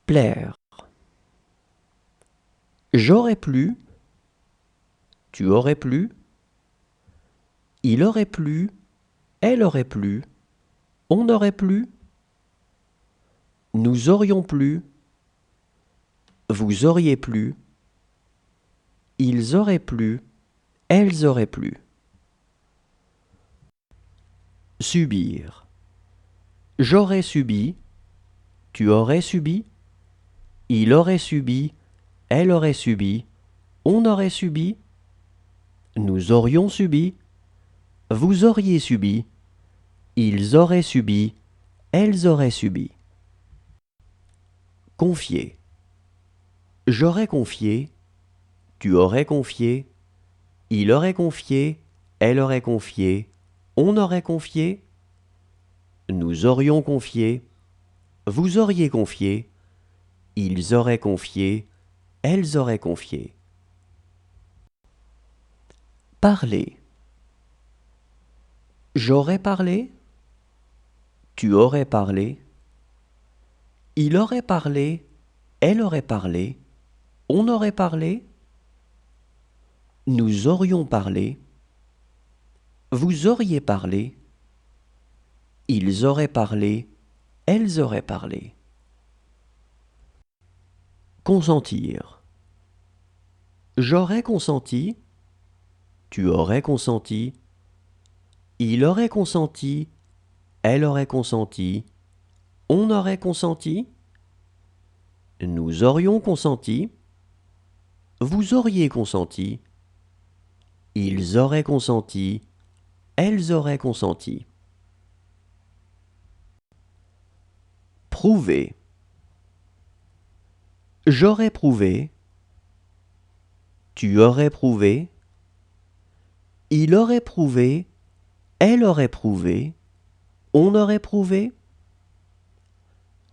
Plaire. J'aurais plu. Tu aurais plu. Il aurait plu. Elle aurait plu. On aurait plu. Nous aurions plu. Vous auriez plu. Ils auraient plu. Elles auraient plu. Subir. J'aurais subi. Tu aurais subi. Il aurait subi. Elle aurait subi. On aurait subi. Nous aurions subi. Vous auriez subi. Ils auraient subi. Elles auraient subi. Confier. J'aurais confié. Tu aurais confié. Il aurait confié. Elle aurait confié. On aurait confié. Nous aurions confié. Vous auriez confié. Ils auraient confié. Elles auraient confié. Parler. J'aurais parlé. Tu aurais parlé. Il aurait parlé. Elle aurait parlé. On aurait parlé. Nous aurions parlé. Vous auriez parlé. Ils auraient parlé. Elles auraient parlé. Consentir. J'aurais consenti. Tu aurais consenti. Il aurait consenti. Elle aurait consenti. On aurait consenti. Nous aurions consenti. Vous auriez consenti. Ils auraient consenti. Elles auraient consenti. Prouver. J'aurais prouvé. Tu aurais prouvé. Il aurait prouvé. Elle aurait prouvé. On aurait prouvé.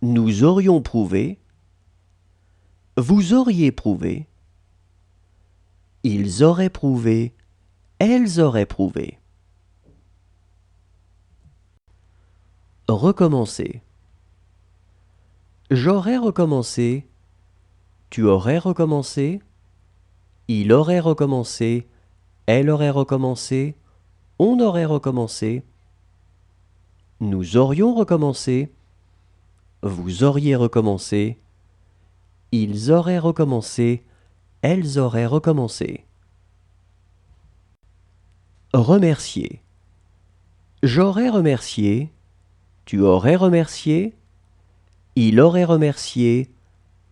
Nous aurions prouvé. Vous auriez prouvé. Ils auraient prouvé. Elles auraient prouvé. Recommencer. J'aurais recommencé. Tu aurais recommencé. Il aurait recommencé. Elle aurait recommencé. On aurait recommencé. Nous aurions recommencé. Vous auriez recommencé. Ils auraient recommencé. Elles auraient recommencé. Remercier. J'aurais remercié. Tu aurais remercié. Il aurait remercié.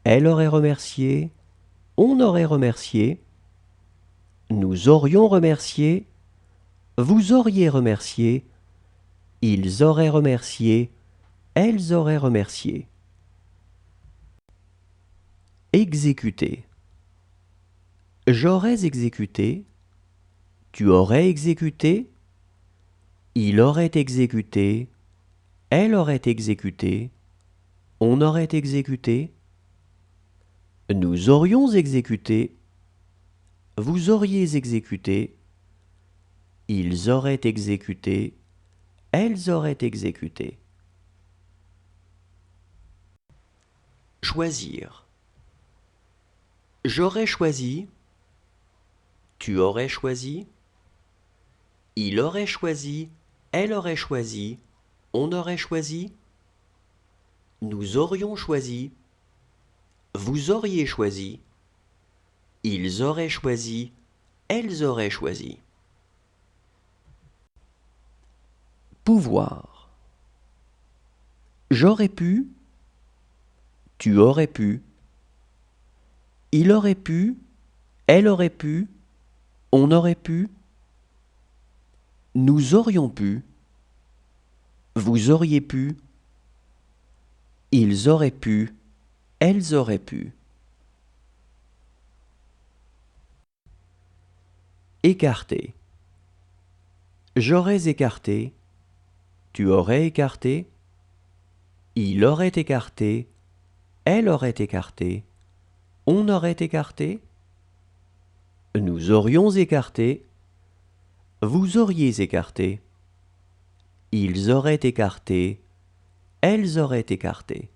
Elle aurait remercié. On aurait remercié. Nous aurions remercié. Vous auriez remercié. Ils auraient remercié. Elles auraient remercié. Exécuter. J'aurais exécuté. Tu aurais exécuté. Il aurait exécuté. Elle aurait exécuté. On aurait exécuté. Nous aurions exécuté. Vous auriez exécuté. Ils auraient exécuté. Elles auraient exécuté. Choisir. J'aurais choisi. Tu aurais choisi. Il aurait choisi. Elle aurait choisi. On aurait choisi. Nous aurions choisi. Vous auriez choisi. Ils auraient choisi. Elles auraient choisi. Pouvoir. J'aurais pu. Tu aurais pu. Il aurait pu. Elle aurait pu. On aurait pu. Nous aurions pu. Vous auriez pu. Ils auraient pu. Elles auraient pu. Écarter. J'aurais écarté. Tu aurais écarté. Il aurait écarté. Elle aurait écarté. On aurait écarté. Nous aurions écarté. Vous auriez écarté. Ils auraient écarté. Elles auraient écarté.